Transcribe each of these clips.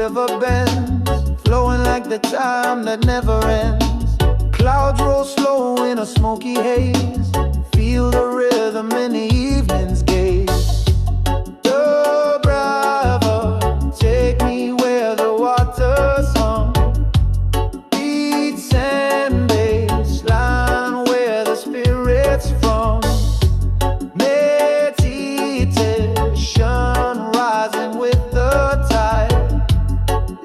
river bends, flowing like the time that never ends. Clouds roll slow in a smoky haze, feel the rhythm in the evening's gaze. Dubriver, take me where the water's hum, beats and bass line where the spirit's from. Meditation rising with the tide,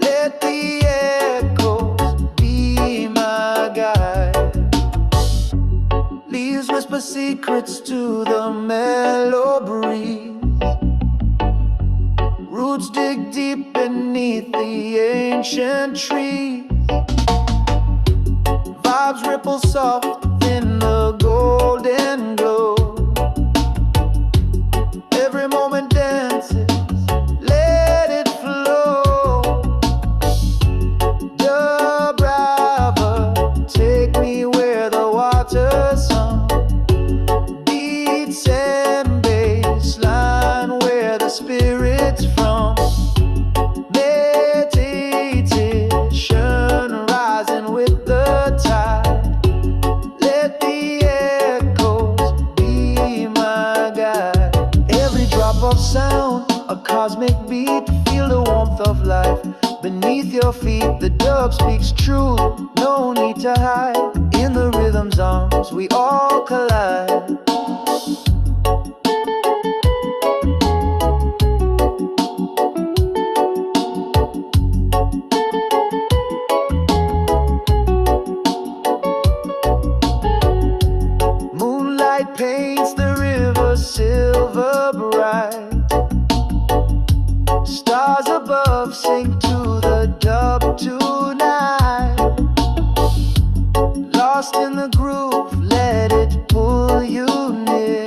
let the echoes be my guide. Leaves whisper secrets to the mellow breeze, roots dig deep beneath the ancient trees. Vibes ripple soft in the golden glow, every moment dances, let it flow. Dubriver, take me where the water's hum, beats and bass line where the spirit's from. Meditation rising with the tide, let the echoes be my guide. Every drop of sound, a cosmic beat, feel the warmth of life beneath your feet. The dub speaks truth, no need to hide. In the rhythm's arms, we all collide. Moonlight paints the river silver bright, stars above sing to the dub tonight. Lost in the groove, let it pull you near.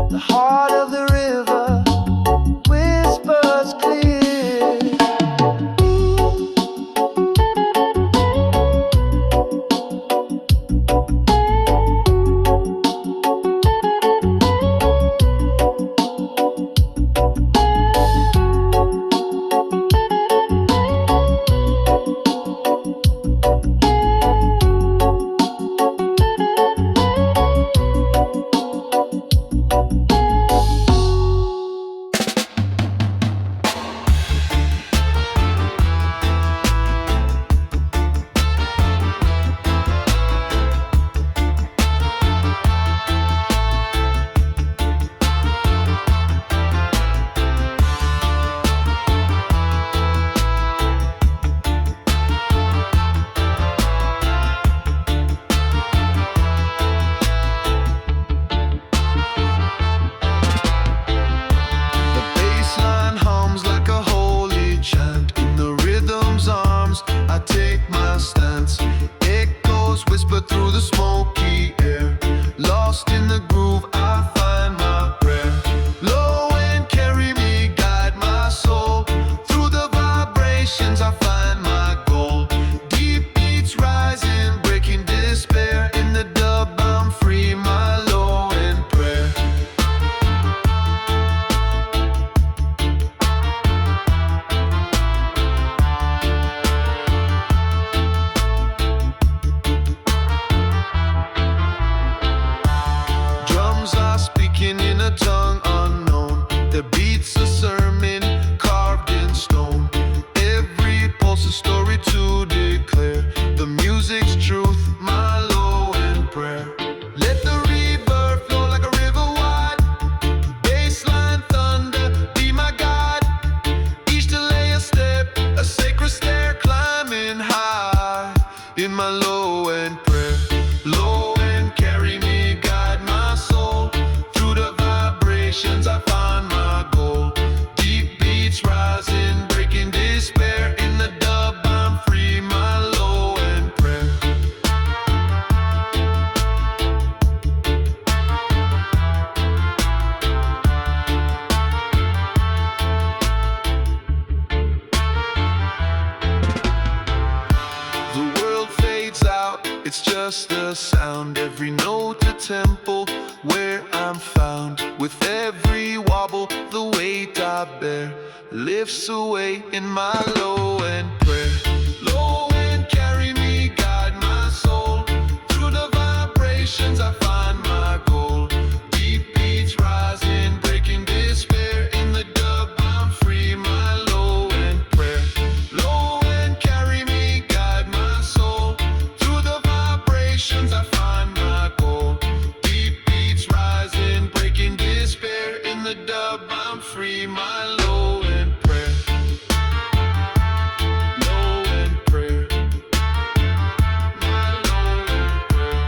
The heart of the river whispers clear. just a sound, every note a temple where I'm found. With every wobble, the way weight I bear lifts away in my low end prayer. Low end, carry me, guide my soul. Through the vibrations I find my goal. Deep beats rising, breaking despair. In the dub I'm free, my low end prayer. Low end, carry me, guide my soul. Through the vibrations I find my goal. Deep beats rising, breaking despair. In the dub I'm free, my low end prayer. Low end prayer. My low end prayer.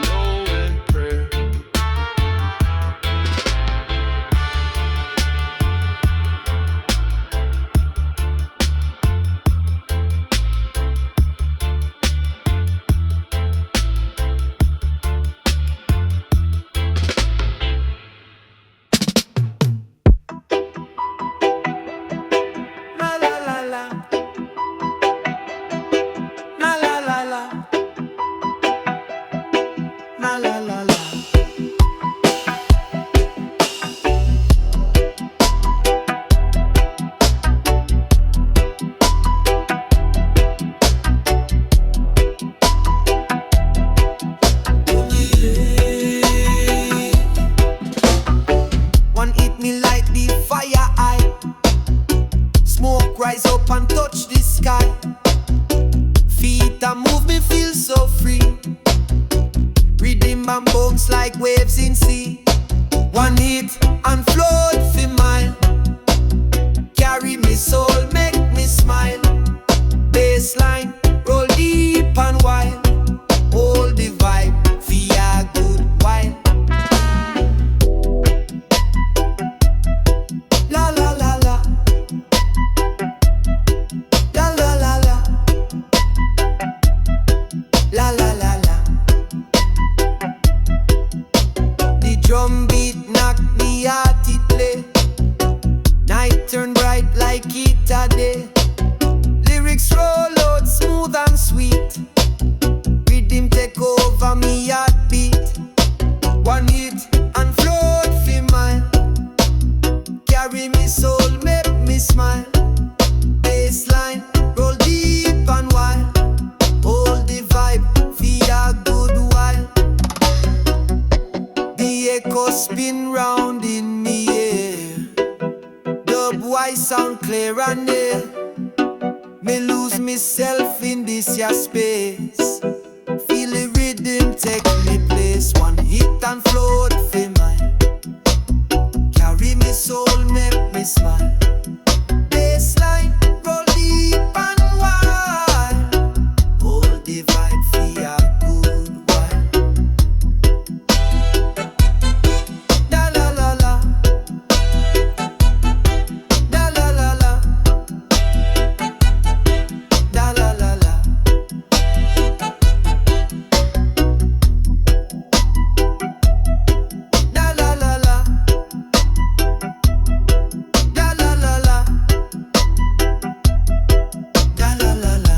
Low end prayer. La la la la. La la la la. La la la la. One hit me like the fire eye. Smoke rise up and touch the sky. Feet that move me feel so free. Rhythm and bounce like waves in sea. One hit and float for mile. Carry me soul, make me smile. Bassline, roll deep and wild. Hold the vibe, feel a good while. La la la la. La la la la. La la la la. The drum beat knock me out it play. Night turn bright like it a day. Lyrics roll out smooth and sweet. Rhythm take over me heartbeat. One hit and float for mine. Carry me soul, make me smile. Bassline, roll deep and wild. Hold the vibe, feel a good while. The echo spin round in me ear. Dub wise sound clear and near. Me lose myself in this ya space. Feel the rhythm take me place. One hit and float for mine. Carry me soul, make me smile. Bassline, roll deep and wide. Hold the vibe for a good while. La la la la. La la la la. La la la la. La la la la. La la la la. La la la la.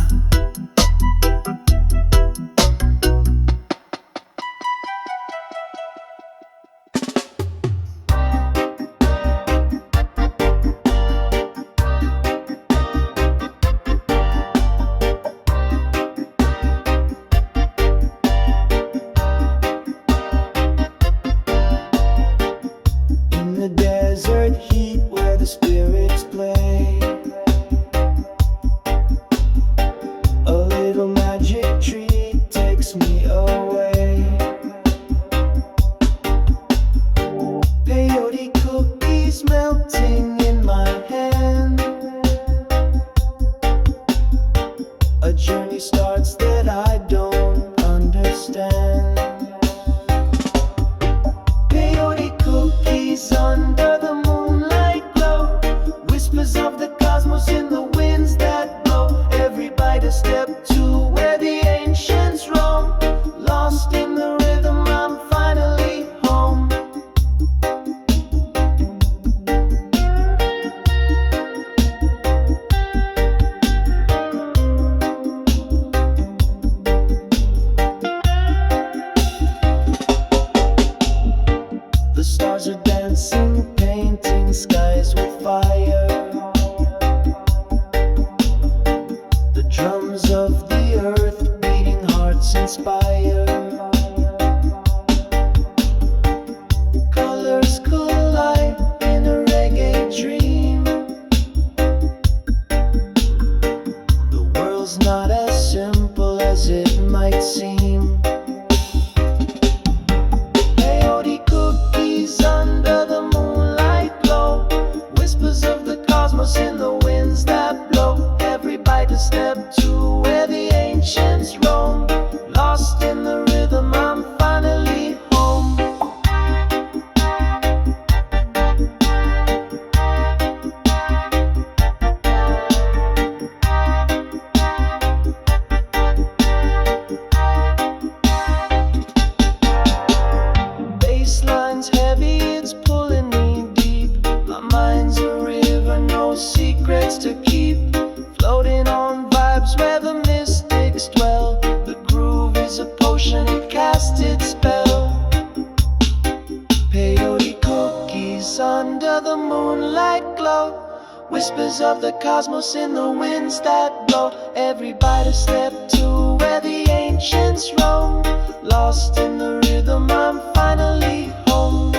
In the desert heat where the spirits play, a little magic tree takes me away. Peyote cookies melting in my hand. A journey starts that I don't understand. Peyote cookies under the moonlight glow. fire. The drums of the earth, beating hearts inspire. Colors collide in a reggae dream. The world's not as simple as it might seem. Peyote cookies under the moonlight glow. Whispers of the cosmos in the winds that blow. Every bite a step to where the ancients roam. Lost in the rhythm, I'm finally home. Basslines heavy, it's pulling me deep. My mind's a river, no secrets to keep. Floating on vibes where the mystics dwell. The groove is a potion, it casts its spell. Peyote cookies under the moonlight glow. Whispers of the cosmos in the winds that blow. Every bite a step to where the ancients roam. Lost in the rhythm, I'm finally home.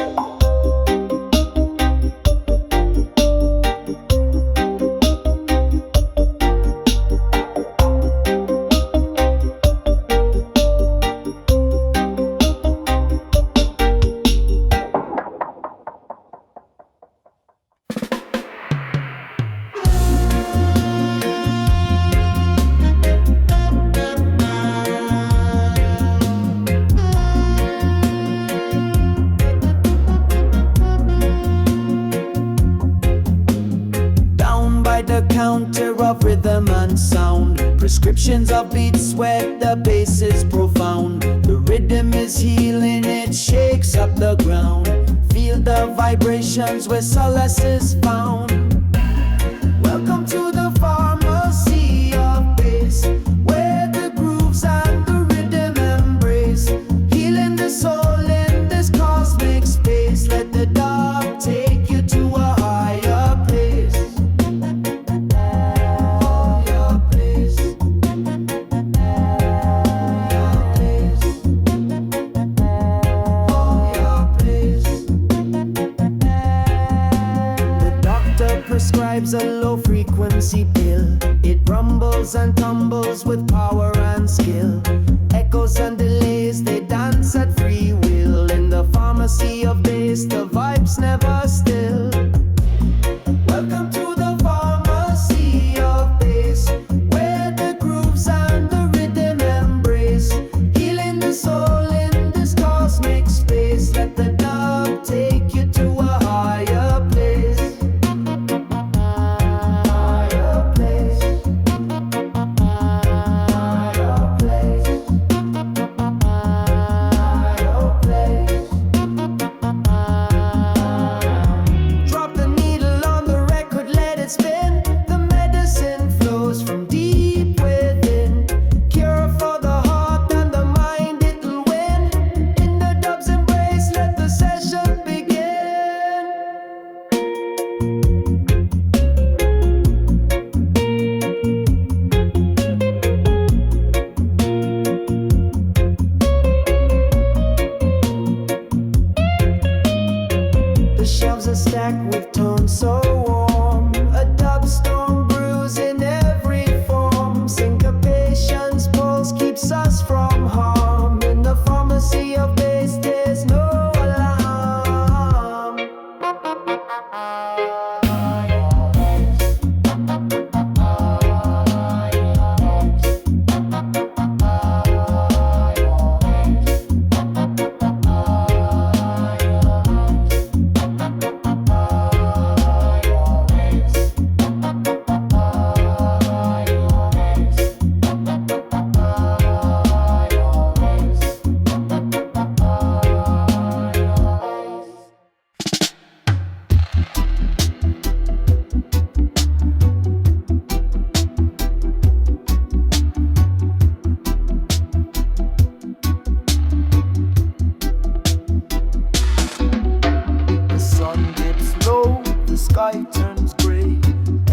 The counter of rhythm and sound. Prescriptions of beats, sweat, the bass is profound. The rhythm is healing, it shakes up the ground. Feel the vibrations where solace is found. Welcome to the pharmacy of bass, where the grooves and the rhythm embrace. Healing the soul in this cosmic space. Let the dog take you to a higher place. Prescribes a low frequency pill. It rumbles and tumbles with power and skill. Echoes and delays, they dance at free will. In the pharmacy of bass, the vibes never still. Welcome to the pharmacy of bass, where the grooves and the rhythm embrace. Healing the soul in this cosmic space. Let the dog take you to a higher place. clouds gray.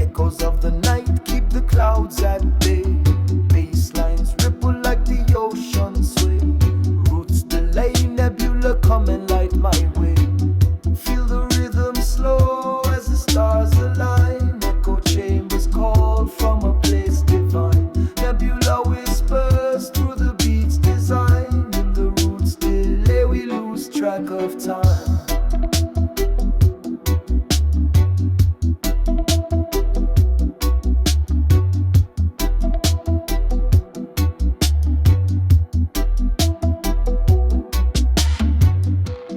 Echoes of the night keep the clouds at bay. Basslines ripple like the ocean sway. Roots delay, nebula come and light my way. Feel the rhythm slow as the stars align. Echo chambers call from a place divine. Nebula whispers through the beats design. In the roots delay we lose track of time.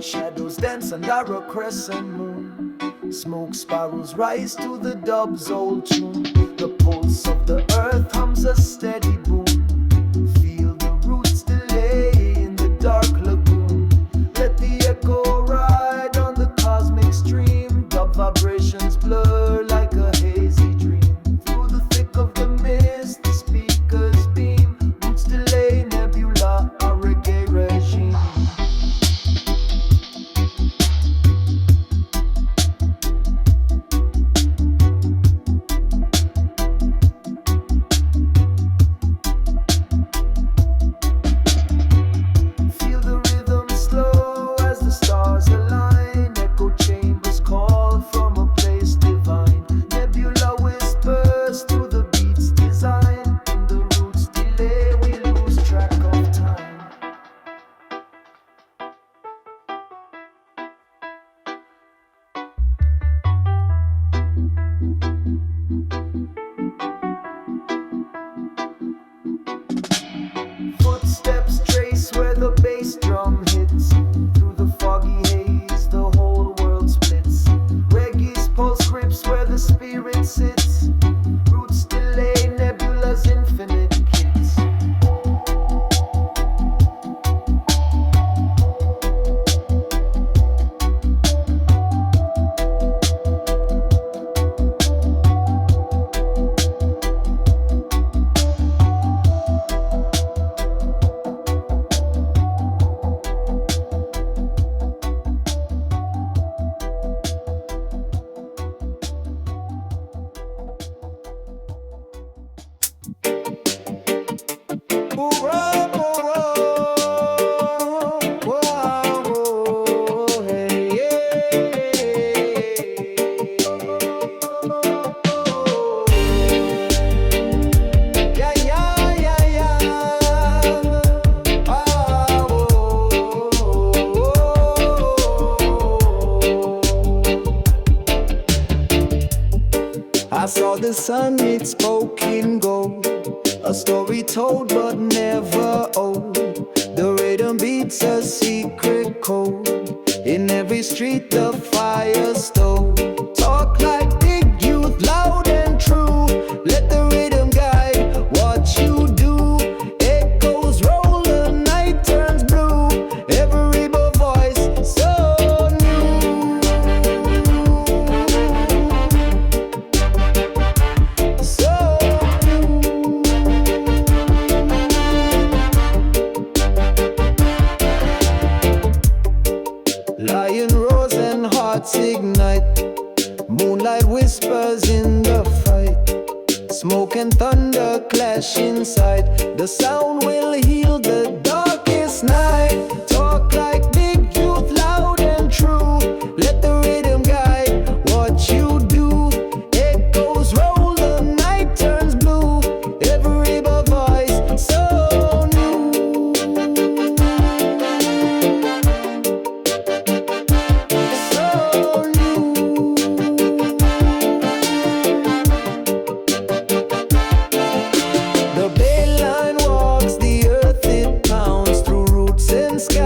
Shadows dance under a crescent moon. Smoke spirals rise to the dub's old tune. The pulse of the earth hums a steady boom. Feel the roots delay in the dark lagoon. Let the echo ride on the cosmic stream. Dub vibrations blur like a hazy dream. Through the thick of the mist, the speakers beam. Roots delay, nebula, a reggae regime. Feel the rhythm slow as the stars align. Echo chambers call from a place divine. Nebula whispers through the beats design. In the roots delay we lose track of time. Footsteps trace where the bass drum hits. Through the foggy haze, the whole world splits. Reggae's pulse grips where the spirit sits. Roots delay, nebula's infinite kids. I saw the sun, it spoke in gold. A story told but never old. The rhythm beats a secret code. In every street the fire stole. Talk like big youth, loud and true. Let the rhythm guide what you do. Echoes roll, the night turns blue. Every voice so new. So new. Lion roars and hearts ignite. Moonlight whispers in the fight. Smoke and thunder clash inside. The sound will heal the darkest night. Talk like big youth, loud and true. Let the rhythm guide what you do. Echoes roll, the night turns blue. Every voice so new. So new. The bay line walks the earth, it pounds through roots and sky.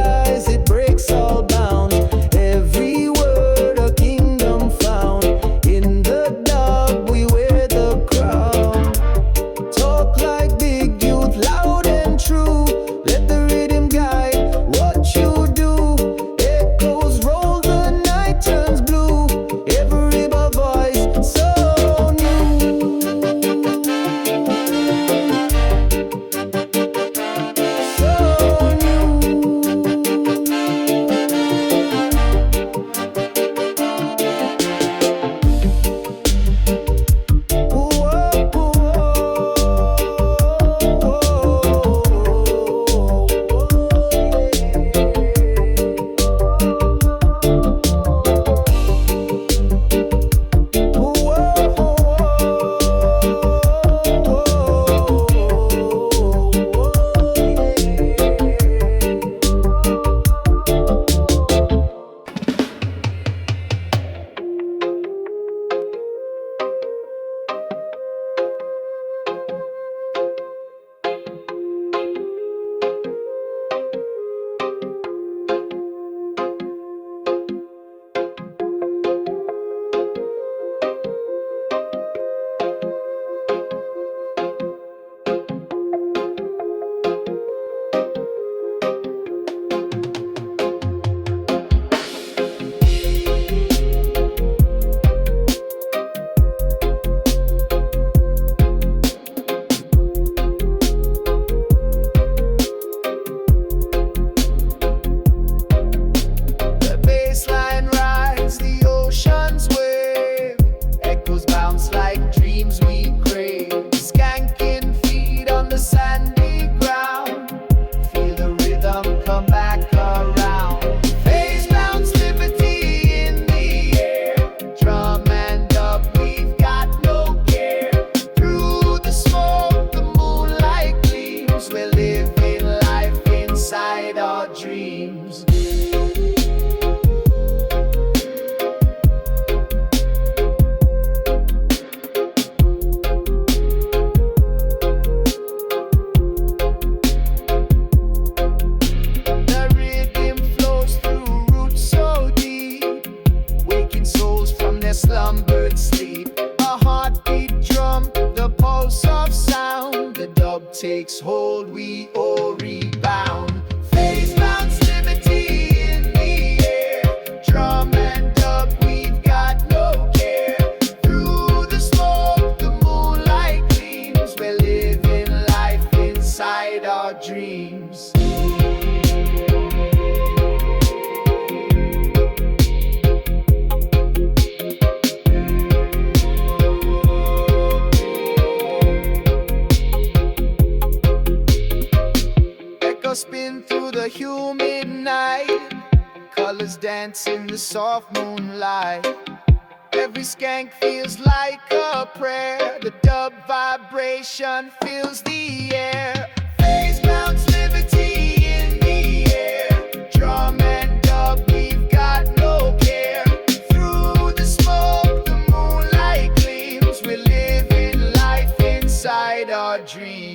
bounce like dreams we crave. Skanking feet on the sandy ground. Feel the rhythm come back around. Phase bounce Livity in the air. Drum and dub, we've got no care. Through the smoke, the moonlight gleams. We're living life inside our dreams. Slumbered sleep, a heartbeat drum, the pulse of sound. The dub takes hold, we all rebound. Phase bounce Livity in the air. Drum and dub, we've got no care. Through the smoke, the moonlight gleams. We're living life inside our dreams. Spin through the humid night, colors dance in the soft moonlight. Every skank feels like a prayer. The dub vibration fills the air. Phase bounce Livity in the air. Drum and dub, we've got no care. Through the smoke, the moonlight gleams. We're living life inside our dreams.